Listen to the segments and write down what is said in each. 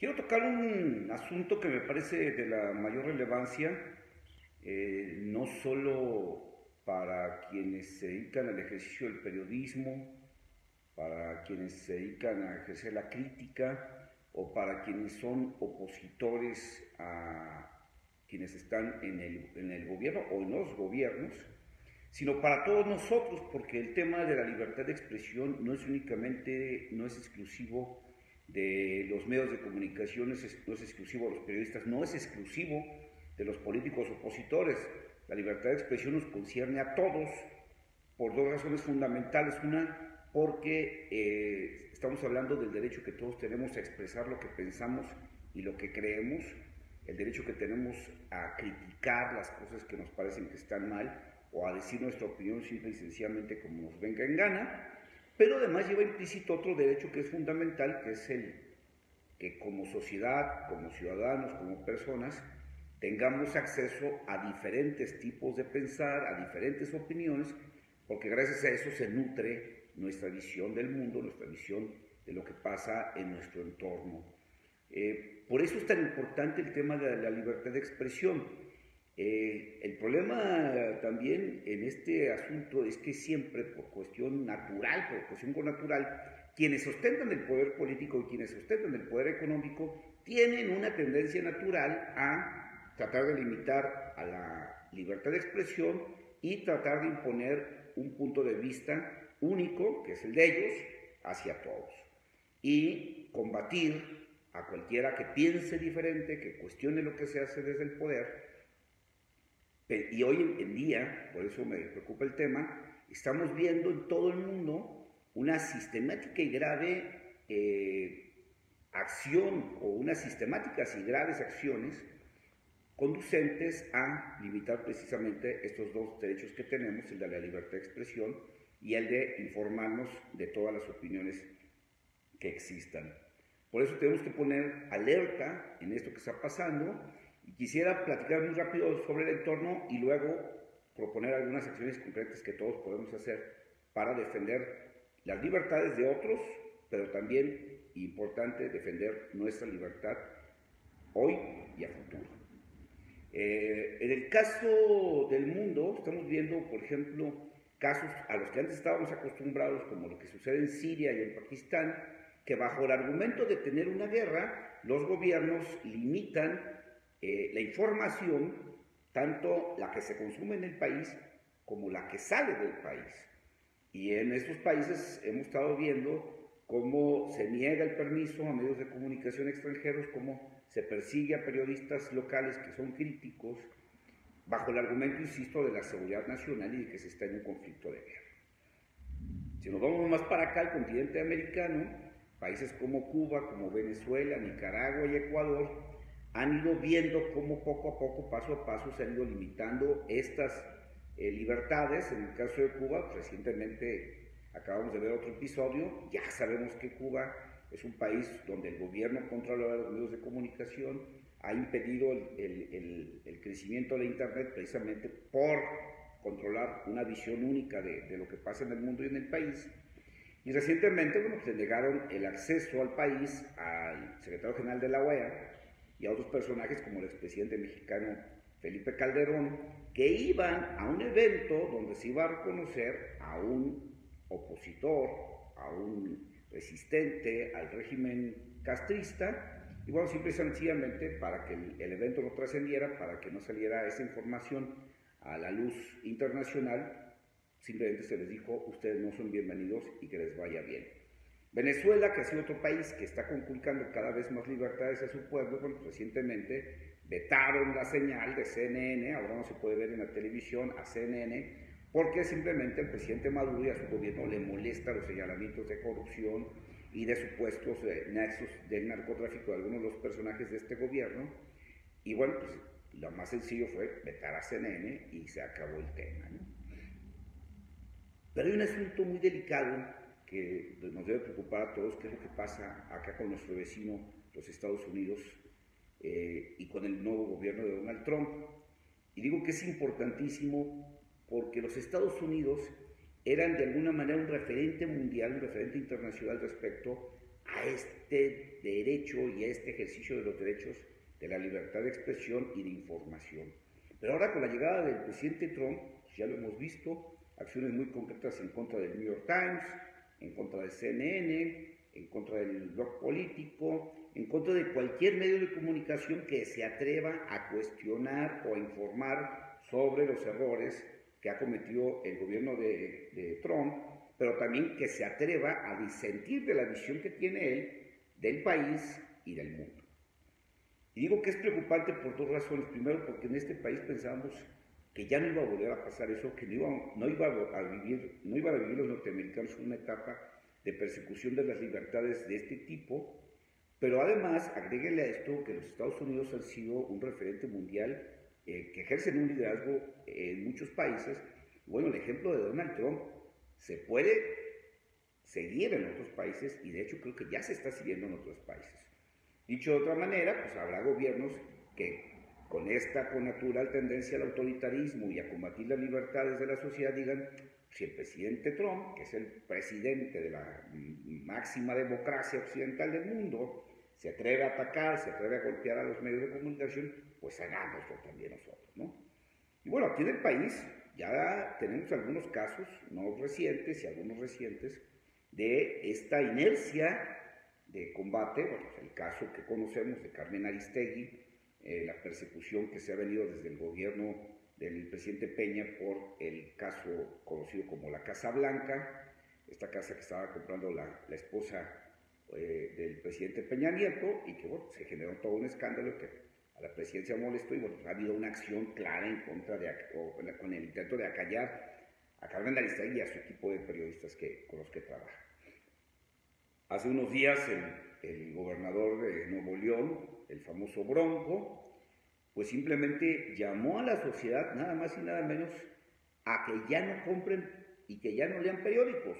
Quiero tocar un asunto que me parece de la mayor relevancia, no solo para quienes se dedican al ejercicio del periodismo, para quienes se dedican a ejercer la crítica o para quienes son opositores a quienes están en el gobierno o en los gobiernos, sino para todos nosotros, porque el tema de la libertad de expresión no es únicamente, no es exclusivo de los medios de comunicación, no es exclusivo de los periodistas, no es exclusivo de los políticos opositores. La libertad de expresión nos concierne a todos por dos razones fundamentales. Una, porque estamos hablando del derecho que todos tenemos a expresar lo que pensamos y lo que creemos, el derecho que tenemos a criticar las cosas que nos parecen que están mal, o a decir nuestra opinión simple y sencillamente como nos venga en gana, pero además lleva implícito otro derecho que es fundamental, que es el que como sociedad, como ciudadanos, como personas, tengamos acceso a diferentes tipos de pensar, a diferentes opiniones, porque gracias a eso se nutre nuestra visión del mundo, nuestra visión de lo que pasa en nuestro entorno. Por eso es tan importante el tema de la libertad de expresión. El problema también en este asunto es que siempre por cuestión natural, por cuestión connatural, quienes ostentan el poder político y quienes ostentan el poder económico tienen una tendencia natural a tratar de limitar a la libertad de expresión y tratar de imponer un punto de vista único, que es el de ellos, hacia todos. Y combatir a cualquiera que piense diferente, que cuestione lo que se hace desde el poder. Y hoy en día, por eso me preocupa el tema, estamos viendo en todo el mundo una sistemática y grave acción o unas sistemáticas y graves acciones conducentes a limitar precisamente estos dos derechos que tenemos, el de la libertad de expresión y el de informarnos de todas las opiniones que existan. Por eso tenemos que poner alerta en esto que está pasando. Y quisiera platicar muy rápido sobre el entorno y luego proponer algunas acciones concretas que todos podemos hacer para defender las libertades de otros, pero también, importante, defender nuestra libertad hoy y a futuro. En el caso del mundo, estamos viendo, por ejemplo, casos a los que antes estábamos acostumbrados, como lo que sucede en Siria y en Pakistán, que bajo el argumento de tener una guerra, los gobiernos limitan la información, tanto la que se consume en el país como la que sale del país. Y en estos países hemos estado viendo cómo se niega el permiso a medios de comunicación extranjeros, cómo se persigue a periodistas locales que son críticos, bajo el argumento, insisto, de la seguridad nacional y de que se está en un conflicto de guerra. Si nos vamos más para acá, al continente americano, países como Cuba, como Venezuela, Nicaragua y Ecuador, han ido viendo cómo poco a poco, paso a paso, se han ido limitando estas libertades. En el caso de Cuba, recientemente acabamos de ver otro episodio. Ya sabemos que Cuba es un país donde el gobierno controla los medios de comunicación, ha impedido el crecimiento de Internet precisamente por controlar una visión única de lo que pasa en el mundo y en el país. Y recientemente, bueno, pues le negaron el acceso al país al secretario general de la OEA y a otros personajes como el expresidente mexicano Felipe Calderón, que iban a un evento donde se iba a reconocer a un opositor, a un resistente al régimen castrista, y bueno, simple y sencillamente para que el evento no trascendiera, para que no saliera esa información a la luz internacional, simplemente se les dijo, ustedes no son bienvenidos y que les vaya bien. Venezuela, que ha sido otro país que está conculcando cada vez más libertades a su pueblo, bueno, recientemente vetaron la señal de CNN, ahora no se puede ver en la televisión a CNN, porque simplemente el presidente Maduro y a su gobierno le molesta los señalamientos de corrupción y de supuestos nexos del narcotráfico de algunos de los personajes de este gobierno. Y bueno, pues lo más sencillo fue vetar a CNN y se acabó el tema, ¿no? Pero hay un asunto muy delicado que nos debe preocupar a todos, que es lo que pasa acá con nuestro vecino, los Estados Unidos, y con el nuevo gobierno de Donald Trump. Y digo que es importantísimo porque los Estados Unidos eran de alguna manera un referente mundial, un referente internacional respecto a a este derecho y a este ejercicio de los derechos de la libertad de expresión y de información. Pero ahora con la llegada del presidente Trump, ya lo hemos visto, acciones muy concretas en contra del New York Times, en contra de CNN, en contra del blog político, en contra de cualquier medio de comunicación que se atreva a cuestionar o a informar sobre los errores que ha cometido el gobierno de Trump, pero también que se atreva a disentir de la visión que tiene él del país y del mundo. Y digo que es preocupante por dos razones. Primero, porque en este país pensábamos que ya no iba a volver a pasar eso, que no iban a vivir los norteamericanos una etapa de persecución de las libertades de este tipo, pero además, agréguenle a esto que los Estados Unidos han sido un referente mundial que ejercen un liderazgo en muchos países. Bueno, el ejemplo de Donald Trump se puede seguir en otros países y de hecho creo que ya se está siguiendo en otros países. Dicho de otra manera, pues habrá gobiernos que con esta connatural tendencia al autoritarismo y a combatir las libertades de la sociedad digan, si el presidente Trump, que es el presidente de la máxima democracia occidental del mundo, se atreve a atacar, se atreve a golpear a los medios de comunicación, pues hagámoslo también nosotros, ¿no? Y bueno, aquí en el país ya tenemos algunos casos, no recientes y algunos recientes, de esta inercia de combate, bueno, el caso que conocemos de Carmen Aristegui, la persecución que se ha venido desde el gobierno del presidente Peña por el caso conocido como la Casa Blanca, esta casa que estaba comprando la esposa del presidente Peña Nieto y que bueno, se generó todo un escándalo que a la presidencia molestó y bueno, ha habido una acción clara en contra con el intento de acallar a Carmen Aristegui y a su equipo de periodistas con los que trabaja. Hace unos días el gobernador de Nuevo León, el famoso Bronco, pues simplemente llamó a la sociedad nada más y nada menos a que ya no compren y que ya no lean periódicos,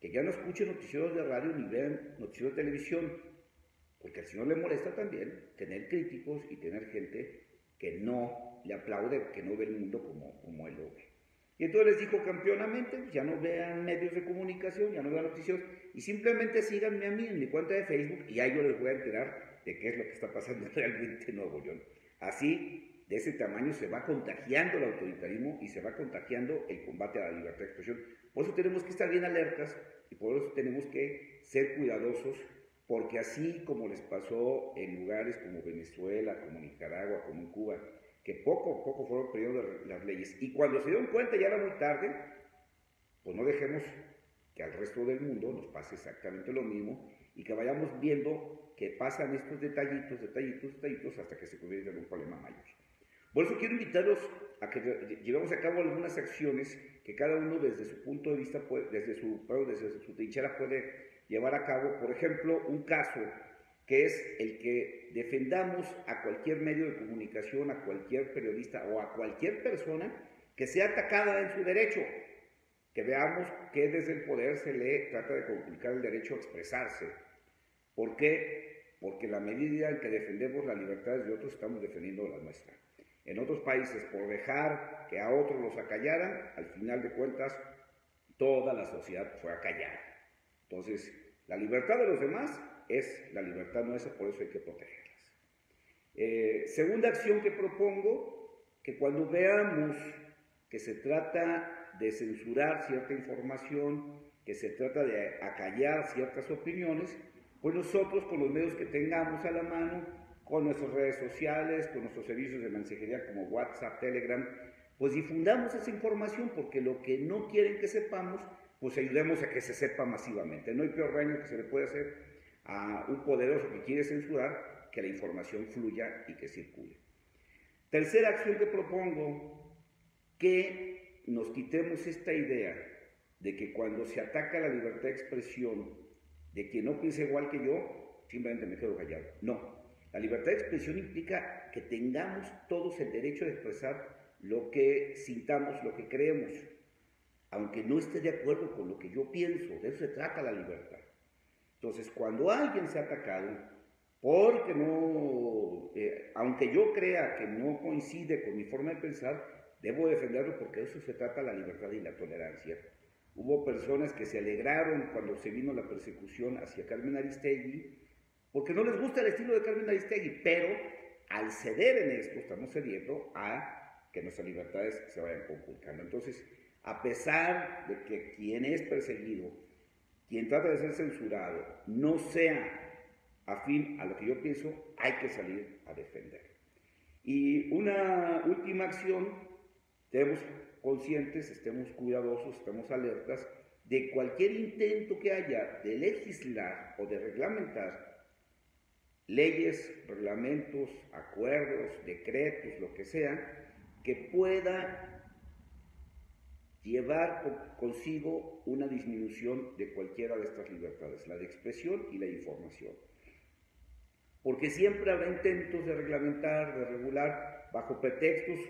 que ya no escuchen noticieros de radio ni vean noticieros de televisión, porque al señor le molesta también tener críticos y tener gente que no le aplaude, que no ve el mundo como él lo ve. Y entonces les dijo campeonamente, ya no vean medios de comunicación, ya no vean noticias, y simplemente síganme a mí en mi cuenta de Facebook y ahí yo les voy a enterar de qué es lo que está pasando realmente en Nuevo León. Así, de ese tamaño se va contagiando el autoritarismo y se va contagiando el combate a la libertad de expresión. Por eso tenemos que estar bien alertas y por eso tenemos que ser cuidadosos, porque así como les pasó en lugares como Venezuela, como Nicaragua, como en Cuba, que poco a poco fueron perdiendo las leyes. Y cuando se dieron cuenta ya era muy tarde, pues no dejemos que al resto del mundo nos pase exactamente lo mismo y que vayamos viendo que pasan estos detallitos hasta que se convierten en un problema mayor. Por eso quiero invitarlos a que llevemos a cabo algunas acciones que cada uno desde su punto de vista, desde su trinchera puede llevar a cabo. Por ejemplo, un caso que es el que defendamos a cualquier medio de comunicación, a cualquier periodista o a cualquier persona que sea atacada en su derecho, que veamos que desde el poder se le trata de conculcar el derecho a expresarse. ¿Por qué? Porque la medida en que defendemos las libertades de otros, estamos defendiendo la nuestra. En otros países, por dejar que a otros los acallaran, al final de cuentas, toda la sociedad fue acallada. Entonces, la libertad de los demás es la libertad nuestra, por eso hay que protegerlas. Segunda acción que propongo, que cuando veamos que se trata de censurar cierta información, que se trata de acallar ciertas opiniones, pues nosotros con los medios que tengamos a la mano, con nuestras redes sociales, con nuestros servicios de mensajería como WhatsApp, Telegram, pues difundamos esa información, porque lo que no quieren que sepamos, pues ayudemos a que se sepa masivamente. No hay peor daño que se le puede hacer a un poderoso que quiere censurar que la información fluya y que circule. Tercera acción que propongo, que nos quitemos esta idea de que cuando se ataca la libertad de expresión de quien no piensa igual que yo, simplemente me quedo callado. No, la libertad de expresión implica que tengamos todos el derecho de expresar lo que sintamos, lo que creemos, aunque no esté de acuerdo con lo que yo pienso. De eso se trata la libertad. Entonces, cuando alguien se ha atacado, porque no, aunque yo crea que no coincide con mi forma de pensar, debo defenderlo, porque de eso se trata la libertad y la tolerancia. Hubo personas que se alegraron cuando se vino la persecución hacia Carmen Aristegui, porque no les gusta el estilo de Carmen Aristegui, pero al ceder en esto, estamos cediendo a que nuestras libertades se vayan conculcando. Entonces, a pesar de que quien es perseguido, quien trata de ser censurado, no sea afín a lo que yo pienso, hay que salir a defender. Y una última acción, estemos conscientes, estemos cuidadosos, estemos alertas de cualquier intento que haya de legislar o de reglamentar leyes, reglamentos, acuerdos, decretos, lo que sea, que pueda llevar consigo una disminución de cualquiera de estas libertades, la de expresión y la de información. Porque siempre habrá intentos de reglamentar, de regular, bajo pretextos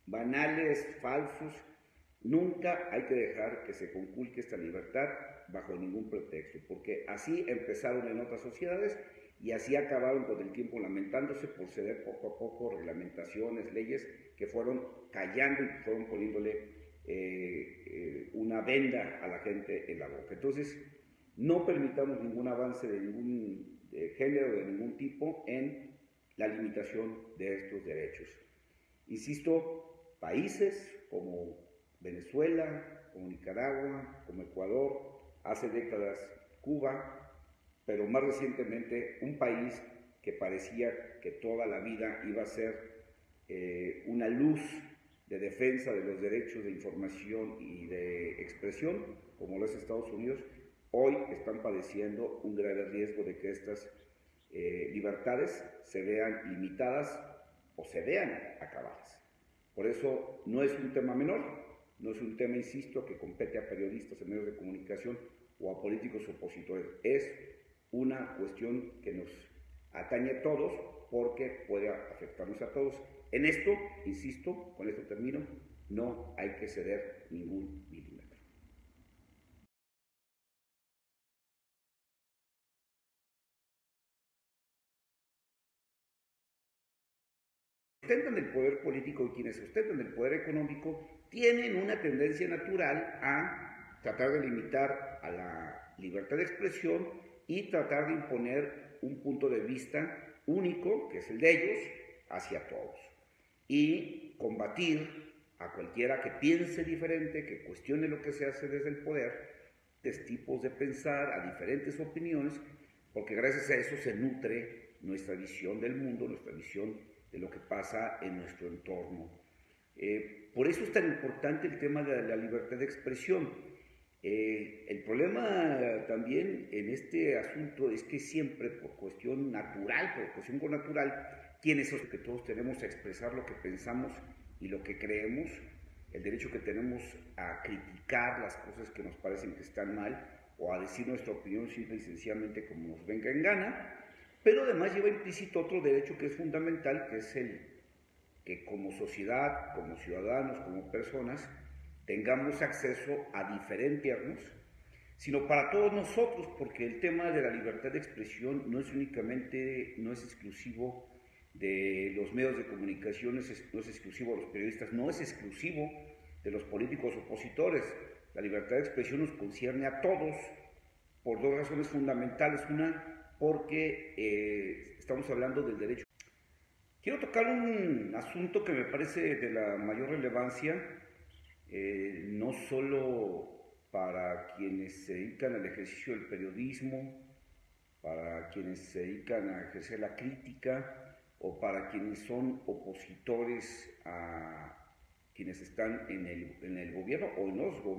banales, falsos. Nunca hay que dejar que se conculque esta libertad bajo ningún pretexto, porque así empezaron en otras sociedades y así acabaron con el tiempo lamentándose por ceder poco a poco reglamentaciones, leyes que fueron callando y fueron poniéndole una venda a la gente en la boca. Entonces, no permitamos ningún avance de ningún género, de ningún tipo, en la limitación de estos derechos. Insisto, países como Venezuela, como Nicaragua, como Ecuador, hace décadas Cuba, pero más recientemente un país que parecía que toda la vida iba a ser una luz de defensa de los derechos de información y de expresión, como lo es Estados Unidos, hoy están padeciendo un grave riesgo de que estas libertades se vean limitadas o se vean acabadas. Por eso no es un tema menor, no es un tema, insisto, que compete a periodistas en medios de comunicación o a políticos opositores. Es una cuestión que nos atañe a todos porque puede afectarnos a todos. En esto, insisto, con esto termino, no hay que ceder ningún milímetro. Ostentan el poder político y quienes ostentan el poder económico tienen una tendencia natural a tratar de limitar a la libertad de expresión y tratar de imponer un punto de vista único, que es el de ellos, hacia todos. Y combatir a cualquiera que piense diferente, que cuestione lo que se hace desde el poder, de tipos de pensar, a diferentes opiniones, porque gracias a eso se nutre nuestra visión del mundo, nuestra visión de lo que pasa en nuestro entorno. Por eso es tan importante el tema de la libertad de expresión. El problema también en este asunto es que siempre por cuestión natural, por cuestión connatural, quienes son que todos tenemos a expresar lo que pensamos y lo que creemos, el derecho que tenemos a criticar las cosas que nos parecen que están mal o a decir nuestra opinión simple y sencillamente como nos venga en gana, pero además lleva implícito otro derecho que es fundamental, que es el que como sociedad, como ciudadanos, como personas, tengamos acceso a diferenciarnos, sino para todos nosotros, porque el tema de la libertad de expresión no es únicamente, no es exclusivo de los medios de comunicación, no es exclusivo de los periodistas, no es exclusivo de los políticos opositores. La libertad de expresión nos concierne a todos por dos razones fundamentales. Una, porque estamos hablando del derecho. Quiero tocar un asunto que me parece de la mayor relevancia, no solo para quienes se dedican al ejercicio del periodismo, para quienes se dedican a ejercer la crítica o para quienes son opositores a quienes están en el gobierno o en los gobiernos.